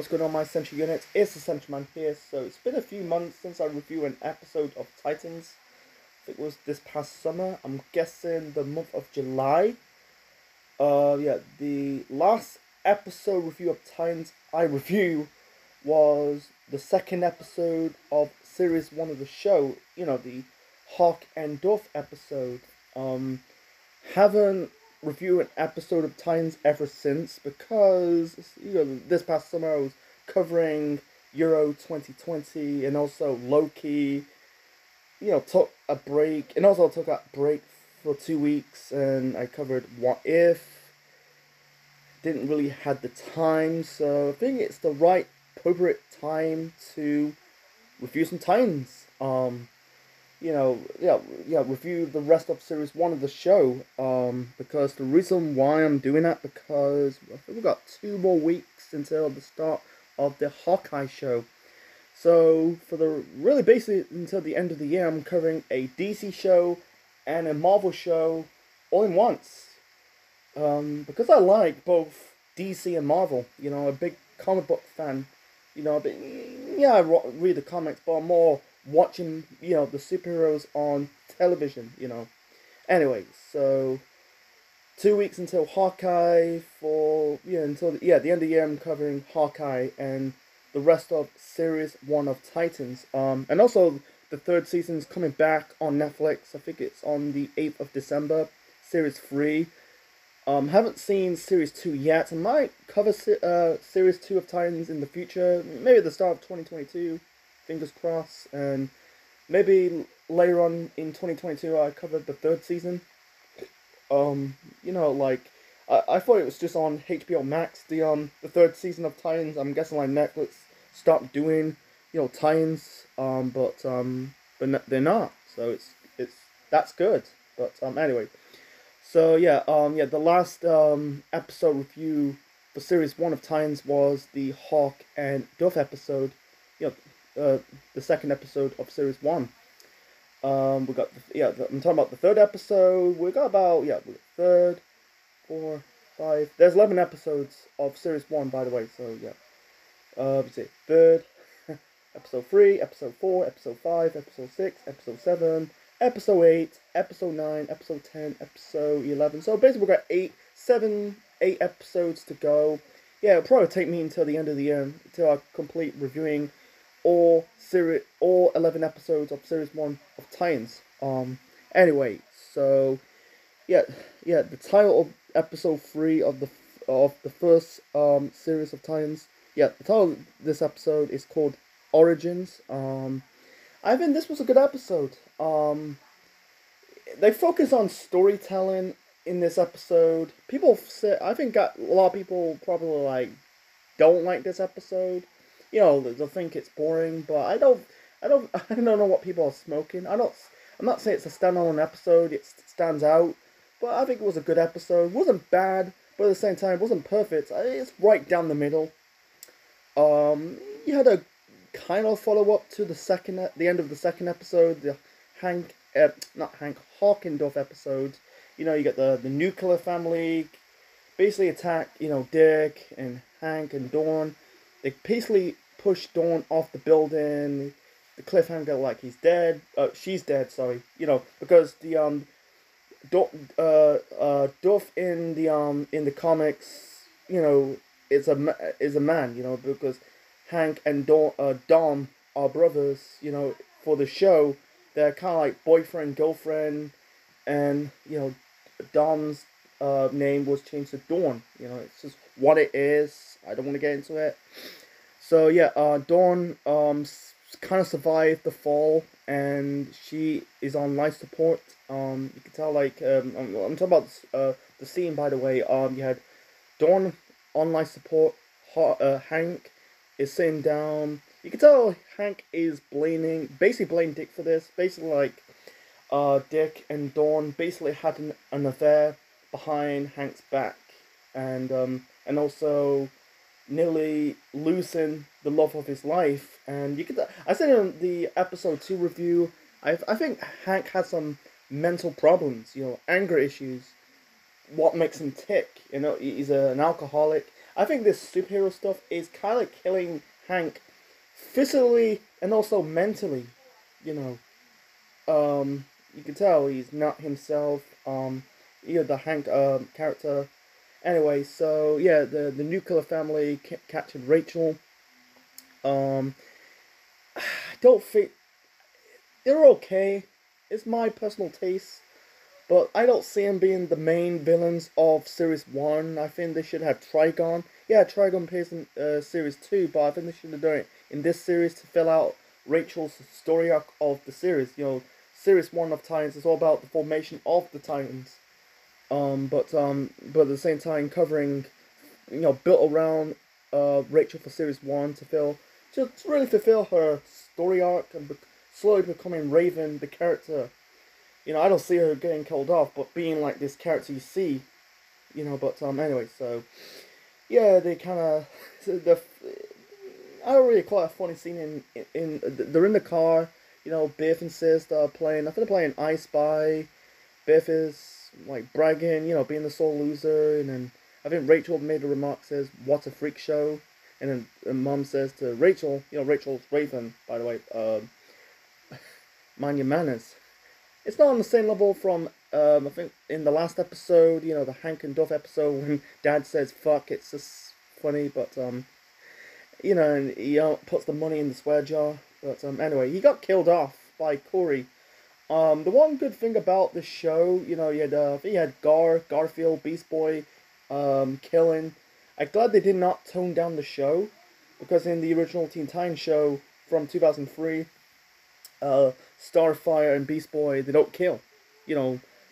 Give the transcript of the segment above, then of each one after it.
what's going on, my Central Unit? It's the Central Man here. So it's been a few months since I reviewed an episode of Titans. I think it was this past summer. I'm guessing the month of July. Yeah, the last episode review of Titans I review was the second episode of series one of the show. You know, the Hawk and Dove episode. Um, haven't reviewed an episode of Titans ever since because this past summer I was covering Euro 2020 and also Loki. Took a break and also took a break for 2 weeks and I covered What If. Didn't really had the time, so I think it's the right appropriate time to review some Titans. Review the rest of series one of the show. Because the reason why I'm doing that because I think we've got 2 more weeks until the start of the Hawkeye show. So for the really basically until the end of the year, I'm covering a DC show and a Marvel show all in once. Because I like both DC and Marvel. A big comic book fan. I read the comics, but I'm more watching, the superheroes on television, Anyway, so 2 weeks until Hawkeye until the end of the year I'm covering Hawkeye and the rest of series one of Titans. And also the third season's coming back on Netflix. I think it's on the 8th of December, series 3. Haven't seen series 2 yet. I might cover series 2 of Titans in the future, maybe at the start of 2022, fingers crossed, and maybe later on in 2022 I covered the third season. I thought it was just on HBO Max, the third season of Titans. I'm guessing like Netflix stopped doing, Titans, but they're not, so it's that's good, but anyway. So the last episode review for series one of Titans was the Hawk and Dove episode. The second episode of series one. I'm talking about the third episode. We got about third, 4, 5. There's 11 episodes of series one, by the way. So yeah. Let's see, third, episode 3, episode 4, episode 5, episode 6, episode 7. Episode 8, Episode 9, Episode 10, Episode 11. So basically we've got 8 episodes to go. Yeah, it'll probably take me until the end of the year until I complete reviewing all 11 episodes of Series 1 of Titans. Anyway, so the title of Episode 3 of the first series of Titans. Yeah, the title of this episode is called Origins. I think this was a good episode. They focus on storytelling in this episode. People say, I think a lot of people probably don't like this episode. They'll think it's boring, but I don't know what people are smoking. I'm not saying it's a standalone episode. It stands out, but I think it was a good episode. It wasn't bad, but at the same time, it wasn't perfect. It's right down the middle. You had a kind of follow up to the end of the second episode, the Hawk and Dove episode. You get the nuclear family basically attack, Dick and Hank and Dawn. They basically push Dawn off the building. The cliffhanger like he's dead. She's dead, sorry. Because the Dove in the comics, is a man, because Hank and Dom are brothers, for the show. They're kind of like boyfriend, girlfriend, and, Dom's name was changed to Dawn. It's just what it is. I don't want to get into it. So, Dawn kind of survived the fall, and she is on life support. You can tell, I'm talking about the scene, by the way. You had Dawn on life support, Hank is sitting down. You can tell Hank is blaming Dick for this. Basically, Dick and Dawn basically had an affair behind Hank's back, and also nearly losing the love of his life. And I said in the episode 2 review, I think Hank has some mental problems, anger issues. What makes him tick? He's an alcoholic. I think this superhero stuff is kind of killing Hank physically and also mentally. You know, you can tell he's not himself. The Hank character. Anyway, so yeah, the nuclear family captured Rachel. I don't think they're okay. It's my personal taste, but I don't see them being the main villains of Series 1. I think they should have Trigon. Yeah, Trigon appears in Series 2, but I think they should have done it in this series to fill out Rachel's story arc of the series. Series 1 of Titans is all about the formation of the Titans. But at the same time covering, built around Rachel for Series 1 to really fulfill her story arc and slowly becoming Raven, the character. I don't see her getting killed off, but being like this character you see, anyway, so yeah, they kind of the I don't really quite a funny scene in they're in the car, Biff and Sis are playing. I think they're playing I Spy. Biff is like bragging, being the sole loser, and then I think Rachel made a remark says, "What a freak show," and then Mom says to Rachel, Rachel's Raven, by the way, mind your manners. It's not on the same level from I think in the last episode, the Hank and Duff episode when Dad says "fuck." It's just funny, but and he puts the money in the swear jar. But anyway, he got killed off by Corey. The one good thing about this show, he had Garfield, Beast Boy, killing. I'm glad they did not tone down the show, because in the original Teen Titans show from 2003, Starfire and Beast Boy, they don't kill.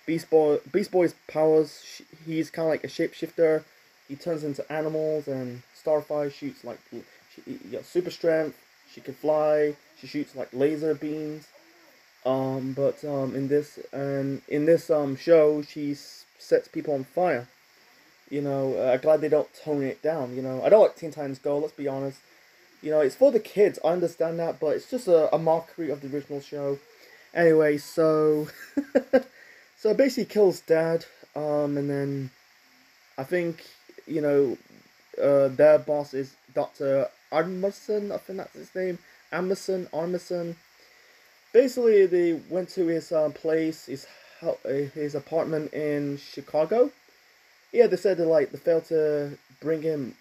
Beast Boy's powers, he's kind of like a shapeshifter. He turns into animals, and Starfire shoots like super strength. She can fly. She shoots like laser beams. But in this show, she sets people on fire. I'm glad they don't tone it down. I don't like Teen Titans Go. Let's be honest. It's for the kids. I understand that, but it's just a mockery of the original show. Anyway, so so basically kills Dad. And then I think their boss is Dr. Armisen. I think that's his name. Armisen. Basically, they went to his place, his apartment in Chicago. Yeah, they said they failed to bring him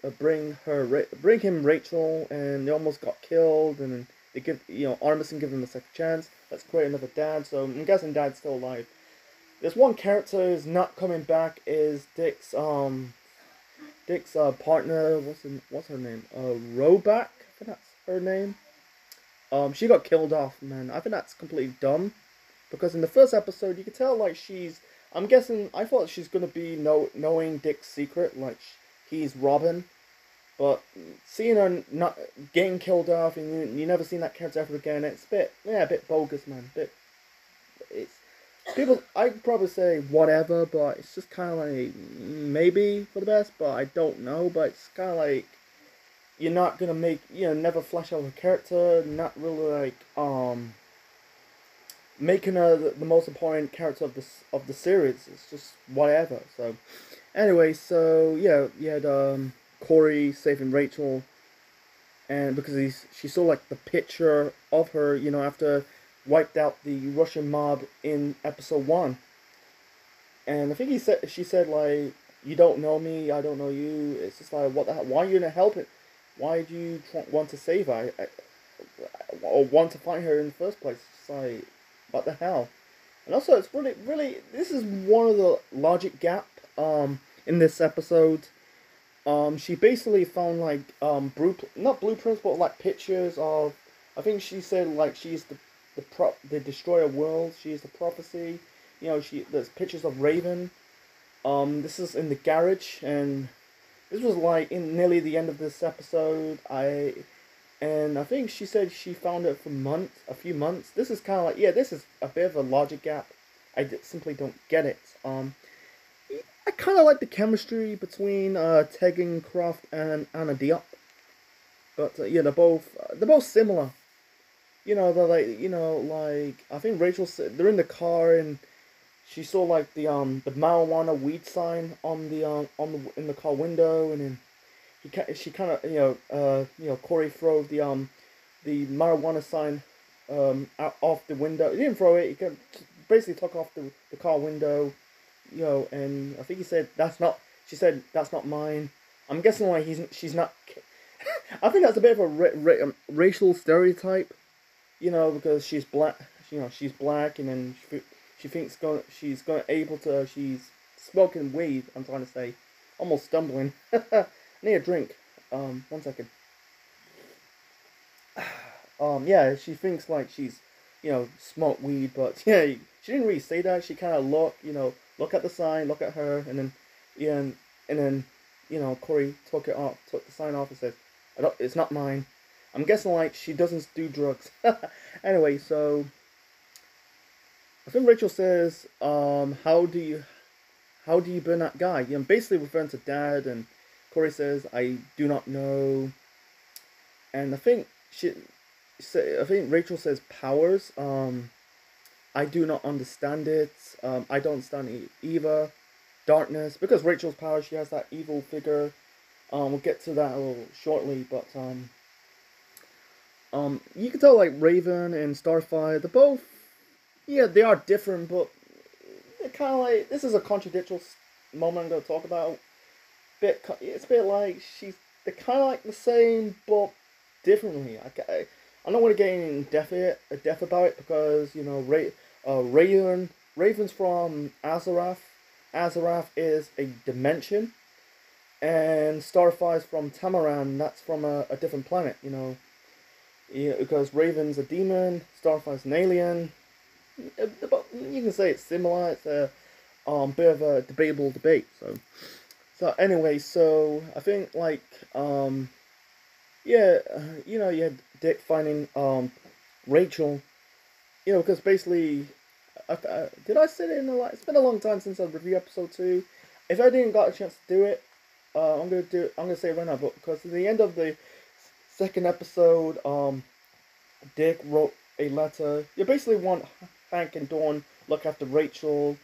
Rachel, and they almost got killed. And they Armisen give him a second chance. Let's create another Dad. So I'm guessing Dad's still alive. There's one character who's not coming back is Dick's partner. What's her name? Roback. I think that's her name. She got killed off, man. I think that's completely dumb, because in the first episode you could tell I'm guessing, I thought she's gonna be knowing Dick's secret, like he's Robin, but seeing her not getting killed off and you never seen that character ever again, it's a bit bogus, man. It's people. I'd probably say whatever, but it's just kind of like maybe for the best, but I don't know. But it's kind of like, you're not gonna never flesh out a character, not really making her the most important character of the series. It's just whatever. So anyway, so yeah, you had Corey saving Rachel, and because she saw like the picture of her, after wiped out the Russian mob in episode 1, and I think she said like, "You don't know me, I don't know you." It's just like, what the hell? Why are you gonna help it? Why do you want to save her? Or want to find her in the first place? It's like, what the hell? And also, it's really, this is one of the logic gap in this episode. She basically found like not blueprints, but like pictures of. I think she said like she's the destroyer world. She's the prophecy. There's pictures of Raven. This is in the garage, and this was like in nearly the end of this episode. I think she said she found it for a few months. This is kind of like, this is a bit of a logic gap. I simply don't get it. I kind of like the chemistry between Tegencroft and Anna Diop, but they're both similar. They're like I think Rachel said they're in the car, and she saw like the marijuana weed sign on the in the car window, and then she kind of Corey throw the marijuana sign out off the window. He didn't throw it. He basically took off the car window, and I think he said that's not. She said that's not mine. I'm guessing like she's not. I think that's a bit of a racial stereotype, because she's black. She's black, and then she thinks she's going able to. She's smoking weed. I'm trying to say, almost stumbling. I need a drink. 1 second. Yeah, she thinks like she's, smoked weed, but yeah, she didn't really say that. She kind of look at the sign, look at her, and then, yeah, and then, Corey took the sign off and says, it's not mine. I'm guessing like she doesn't do drugs. Anyway, so I think Rachel says, how do you burn that guy? Basically referring to Dad, and Corey says, I do not know. And I think Rachel says powers. I do not understand it. I don't understand it either. Darkness, because Rachel's power, she has that evil figure. We'll get to that a little shortly, but you can tell like Raven and Starfire, they're both, yeah, they are different, but they're kind of like, this is a contradictory moment I'm going to talk about. It's a bit like they're kind of like the same, but differently. I'm not going to get in depth about it because Raven's from Azarath. Azarath is a dimension, and Starfire's from Tamaran. That's from a different planet. Yeah, because Raven's a demon, Starfire's an alien. But you can say it's similar. It's a bit of a debatable debate. So anyway, so I think like yeah, you had Dick finding Rachel, because basically, did I say it in it's been a long time since I reviewed episode 2. If I didn't got a chance to do it, I'm gonna say it right now, but because at the end of the second episode, Dick wrote a letter. You basically want Hank and Dawn look after Rachel.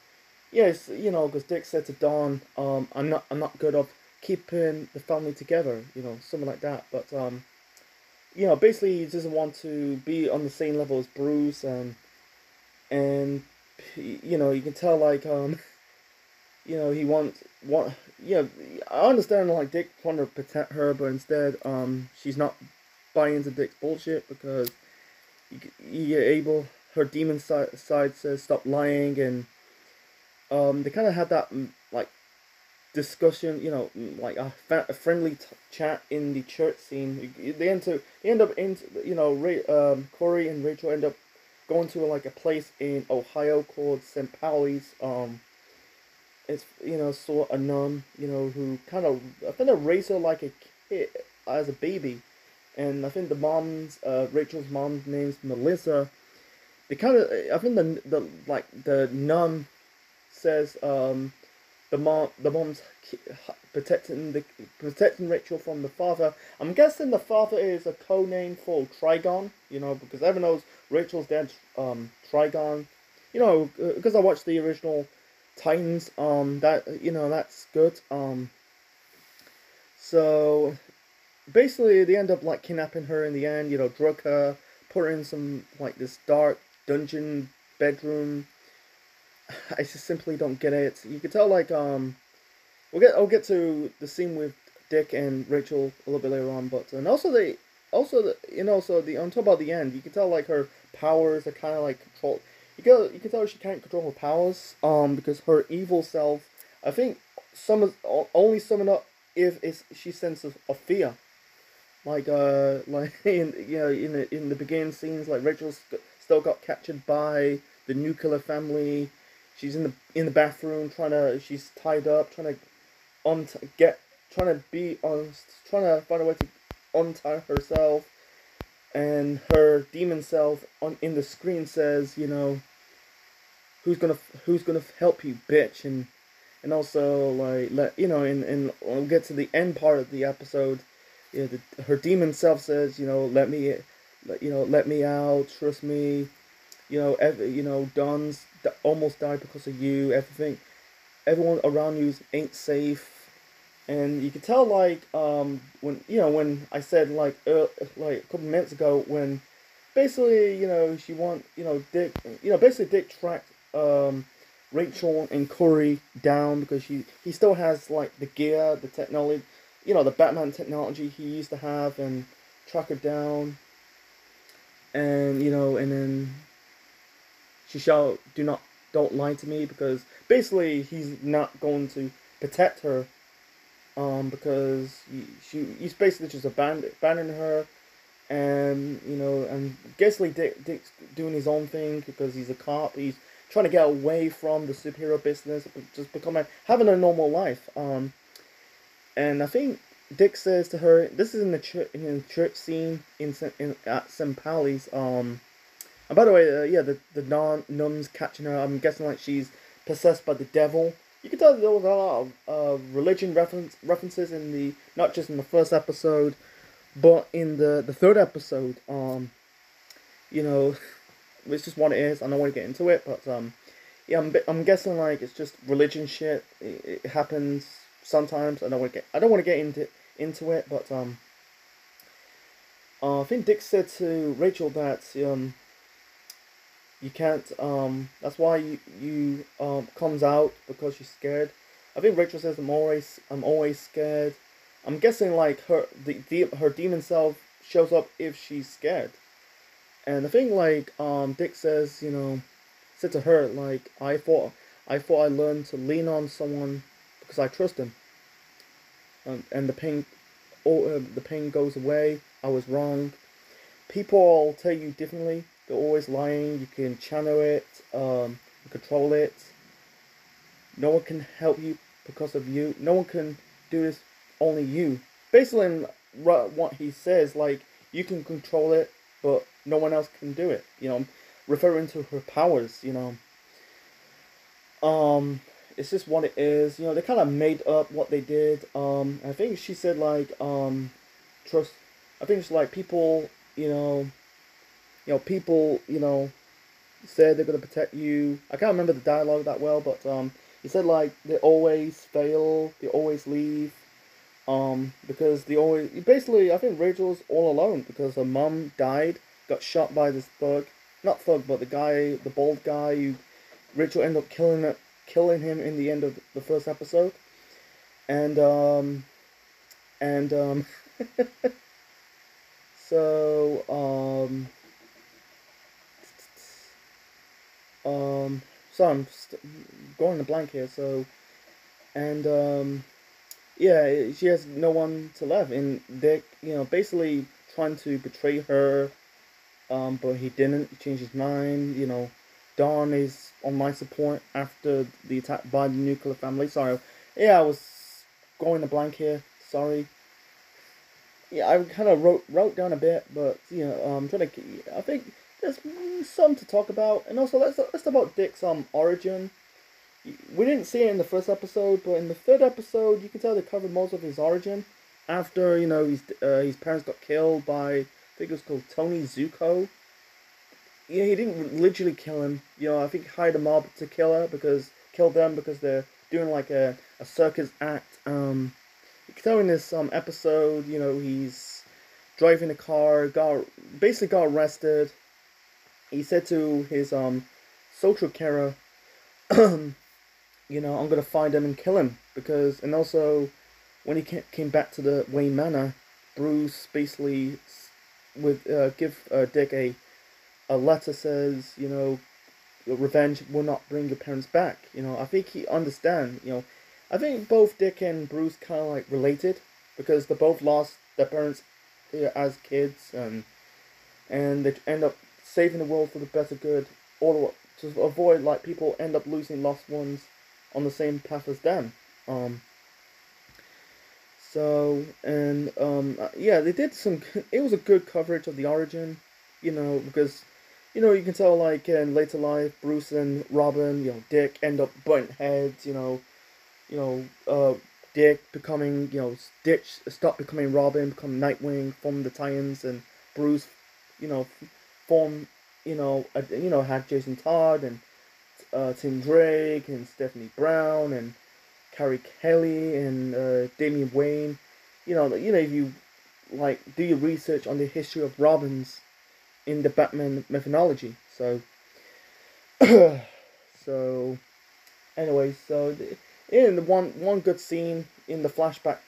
Yes, because Dick said to Dawn, I'm not good of keeping the family together, something like that. But basically he doesn't want to be on the same level as Bruce, and you can tell like he I understand like Dick wanted to protect her, but instead she's not buying into Dick's bullshit because her demon side says stop lying, and they kind of had that like discussion, like a friendly chat in the church scene. They end up Corey and Rachel end up going to like a place in Ohio called St. Pauli's. It's sort of a nun, who kind of, I think, they raised her like a kid as a baby, and I think Rachel's mom's name's Melissa. They kind of, I think the nun says the mom's protecting Rachel from the father. I'm guessing the father is a code name for Trigon, because everyone knows Rachel's dad's Trigon. Because I watched the original Titans, that's good. So basically they end up like kidnapping her in the end, drug her, put her in some like this dark dungeon bedroom. I just simply don't get it. You can tell like I'll get to the scene with Dick and Rachel a little bit later on, but and also on top of the end, you can tell like her powers are kind of like controlled. You can tell she can't control her powers because her evil self, I think, only summon up if she senses of fear. Like in the beginning scenes, like Rachel's still got captured by the nuclear family. She's in the bathroom she's tied up, trying to find a way to untie herself, and her demon self in the screen says, who's gonna help you, bitch, and also like and we'll get to the end part of the episode. Her demon self says, let me out, trust me. Don's almost died because of you. Everyone around you ain't safe. And you could tell when when I said like a couple minutes ago when basically she want Dick basically Dick tracked Rachel and Corey down because he still has like the gear, the technology, the Batman technology he used to have, and track her down. And and then she shall do not don't lie to me, because basically he's not going to protect her, because he's basically just abandoning her. And and basically Dick's doing his own thing because he's a cop. He's trying to get away from the superhero business, just becoming having a normal life. And I think Dick says to her, this is in the church scene in at St. Pauli's. And by the way, yeah, the nuns catching her. I'm guessing like she's possessed by the devil. You can tell there was a lot of religion references in the not just in the first episode, but in the third episode. You know, it's just what it is. I don't want to get into it, but yeah, I'm guessing like it's just religion shit. It happens sometimes. I don't want to get into it, but I think Dick said to Rachel that you can't that's why you comes out because she's scared. I think Rachel says I'm always scared. I'm guessing like her demon self shows up if she's scared. And the thing like Dick says, said to her like I thought I learned to lean on someone because I trust him. And the pain goes away. I was wrong. People tell you differently. They're always lying. You can channel it, control it. No one can help you because of you. No one can do this, only you. Basically, what he says, like, you can control it, but no one else can do it. Referring to her powers, it's just what it is. They kind of made up what they did. I think she said, like, trust. I think it's like people, people, said they're gonna protect you. I can't remember the dialogue that well, but he said like they always fail, they always leave, because they always basically I think Rachel's all alone because her mom died, got shot by this thug, not thug, but the guy, the bald guy who Rachel ended up killing him in the end of the first episode, and and so so going to blank here. So and yeah, she has no one to love, and Dick, basically trying to betray her, but he didn't. He changed his mind. Dawn is on my support after the attack by the nuclear family. Sorry, yeah, I was going to blank here. Sorry. Yeah, I kind of wrote down a bit, but I'm trying to. I think there's some to talk about, and also let's talk about Dick's origin. We didn't see it in the first episode, but in the third episode, you can tell they covered most of his origin. After his parents got killed by, I think it was called Tony Zuko. Yeah, he didn't literally kill him. I think he hired a mob to kill them because they're doing like a circus act. You can tell in this episode, he's driving a car, basically got arrested. He said to his social carer, I'm gonna find him and kill him and also when he came back to the Wayne Manor, Bruce basically with give Dick a letter says, revenge will not bring your parents back. I think he understand. I think both Dick and Bruce kind of like related because they both lost their parents as kids, and they end up saving the world for the better good, all to avoid like people end up losing lost ones on the same path as them. So and yeah, they did some. It was a good coverage of the origin, because you can tell like in later life, Bruce and Robin, Dick end up butting heads. Dick becoming Stitch, stop becoming Robin, become Nightwing, form the Titans, and Bruce, form had Jason Todd and Tim Drake and Stephanie Brown and Carrie Kelly and Damian Wayne. If you like do your research on the history of Robins in the Batman mythology. So, so anyway, in the one good scene in the flashback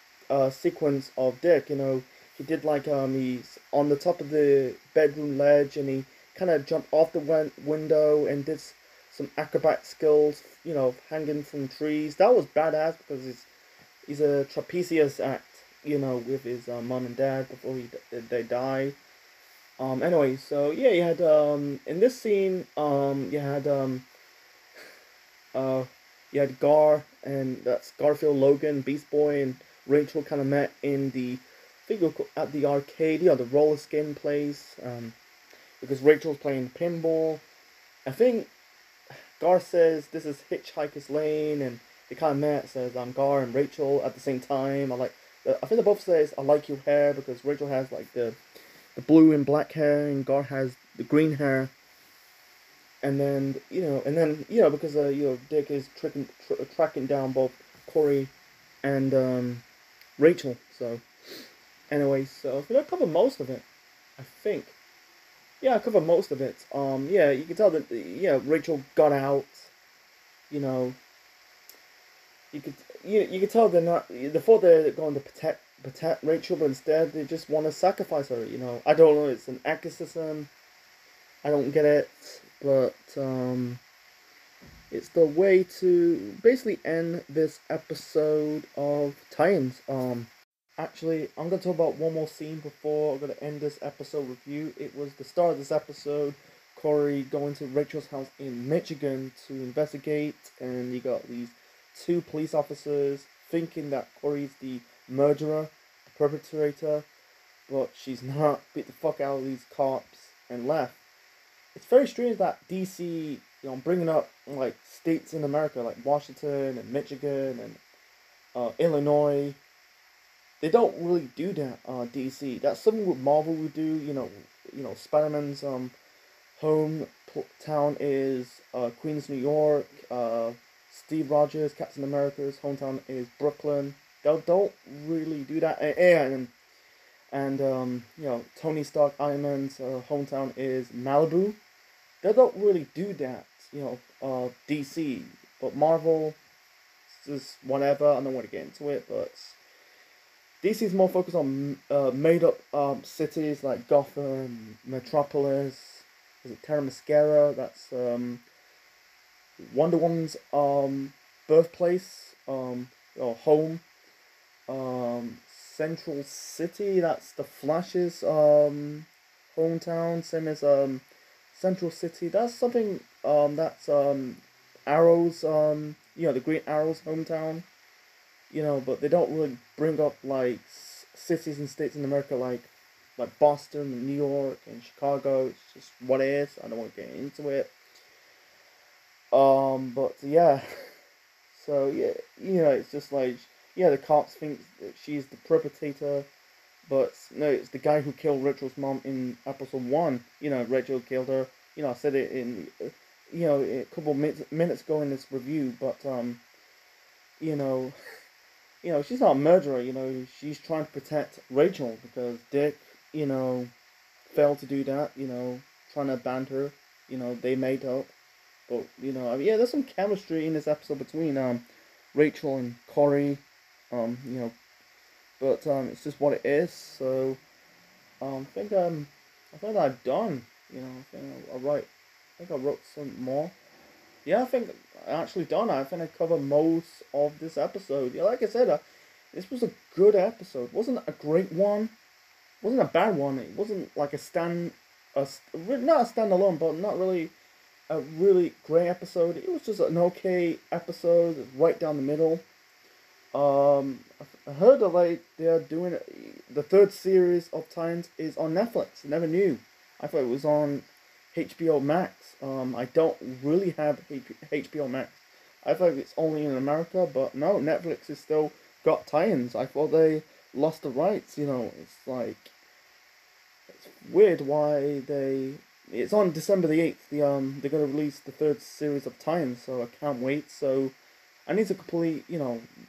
sequence of Dick, he did like he's on the top of the bedroom ledge and he kind of jumped off the window and did some acrobat skills, hanging from trees. That was badass because he's a trapeze act, with his mom and dad before they die. Anyway, so yeah, you had in this scene, uh, you had Gar, and that's Garfield, Logan, Beast Boy, and Rachel kind of met in the figure at the arcade, the roller skating place, because Rachel's playing pinball. I think Gar says this is Hitchhiker's Lane, and they kind of met. Says I'm Gar and Rachel at the same time. I think they both says I like your hair because Rachel has like the blue and black hair, and Gar has the green hair. And then because Dick is tracking down both Corey and Rachel. So anyway, so I cover most of it, I think. Yeah, I covered most of it. Yeah, you can tell that Rachel got out. You know, you could tell they're not. They thought they're going to protect Rachel, but instead they just want to sacrifice her. I don't know. It's an exorcism. I don't get it, but it's the way to basically end this episode of Titans. Actually, I'm gonna talk about one more scene before I'm gonna end this episode review. It was the start of this episode. Corey going to Rachel's house in Michigan to investigate, and you got these two police officers thinking that Corey's the murderer, the perpetrator, but she's not. Beat the fuck out of these cops and left. It's very strange that DC, bringing up like states in America like Washington and Michigan and Illinois. They don't really do that. DC. That's something what Marvel would do. Spider-Man's hometown is Queens, New York. Steve Rogers, Captain America's hometown is Brooklyn. They don't really do that. And Tony Stark, Iron Man's hometown is Malibu. They don't really do that. DC, but Marvel, just whatever. I don't want to get into it, but DC is more focused on made up cities like Gotham, Metropolis. Is it Terra Mascara? That's Wonder Woman's birthplace, or home. Central City. That's the Flash's hometown. Same as Central City. That's something that's Arrow's the Green Arrow's hometown. But they don't really bring up like cities and states in America like Boston and New York and Chicago. It's just what it is. I don't want to get into it. But yeah, so yeah, it's just like the cops think that she's the perpetrator, but no, it's the guy who killed Rachel's mom in episode 1. Rachel killed her. I said it in a couple minutes ago in this review, but she's not a murderer. She's trying to protect Rachel because Dick, failed to do that. Trying to abandon her. They made up. But, there's some chemistry in this episode between Rachel and Corey. But it's just what it is. So, I think I've done. I think I wrote some more. Yeah, I think I actually done. I think I covered most of this episode. Yeah, like I said, this was a good episode. Wasn't a great one. Wasn't a bad one. It wasn't like not a standalone, but not really a really great episode. It was just an okay episode, right down the middle. I heard that they are doing the third series of Titans is on Netflix. I never knew. I thought it was on HBO Max. I don't really have HBO Max. I thought it's only in America, but no, Netflix has still got Titans. I thought they lost the rights. It's like it's weird why they. It's on December the 8th. They're gonna release the third series of Titans, so I can't wait. So I need to complete,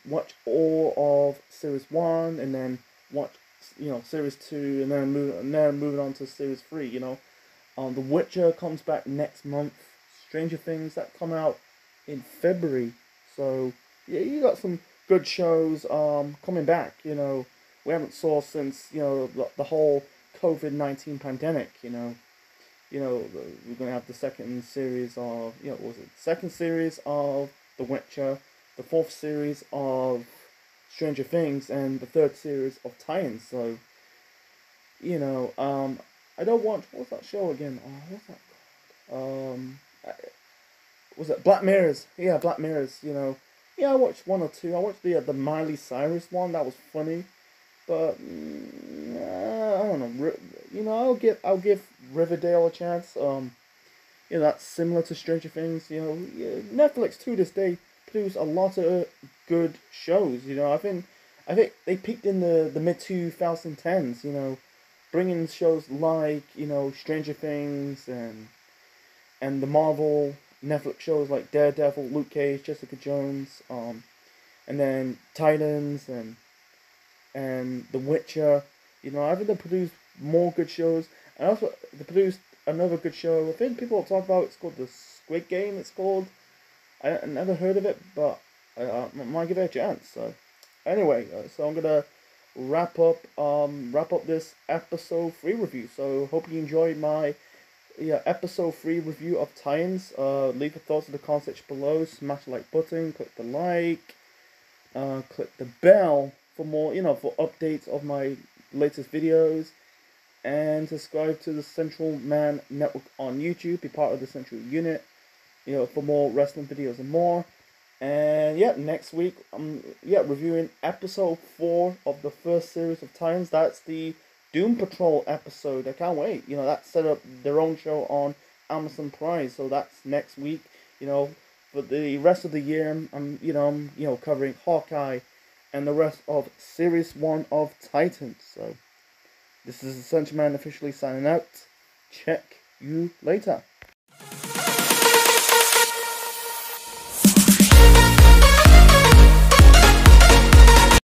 watch all of series 1 and then watch, series 2 and then moving on to series 3, The Witcher comes back next month. Stranger Things that come out in February. So yeah, you got some good shows coming back. We haven't saw since the whole COVID-19 pandemic. We're gonna have the second series of what was it? Second series of The Witcher, the fourth series of Stranger Things, and the third series of Titans. So I don't want what's that show again? What's that called? Was it Black Mirrors? Yeah, Black Mirrors. Yeah, I watched one or two. I watched the Miley Cyrus one. That was funny, but I don't know. I'll give Riverdale a chance. That's similar to Stranger Things. Yeah, Netflix to this day produce a lot of good shows. I think they peaked in the mid 2010s. Bringing shows like Stranger Things and the Marvel Netflix shows like Daredevil, Luke Cage, Jessica Jones, and then Titans and The Witcher. I think they produced more good shows, and also they produced another good show. I think people talk about it's called the Squid Game. It's called. I never heard of it, but I might give it a chance. So anyway, so I'm gonna wrap up this episode 3 review. So hope you enjoyed my episode 3 review of Titans. Leave your thoughts in the comment section below. Smash the like button. Click the like. Click the bell for more, for updates of my latest videos. And subscribe to the Central Man Network on YouTube. Be part of the Central Unit, for more wrestling videos and more. And yeah, next week I'm reviewing episode 4 of the first series of Titans. That's the Doom Patrol episode. I can't wait. That set up their own show on Amazon Prime. So that's next week. For the rest of the year, I'm covering Hawkeye and the rest of series 1 of Titans. So this is the Central Man officially signing out. Check you later.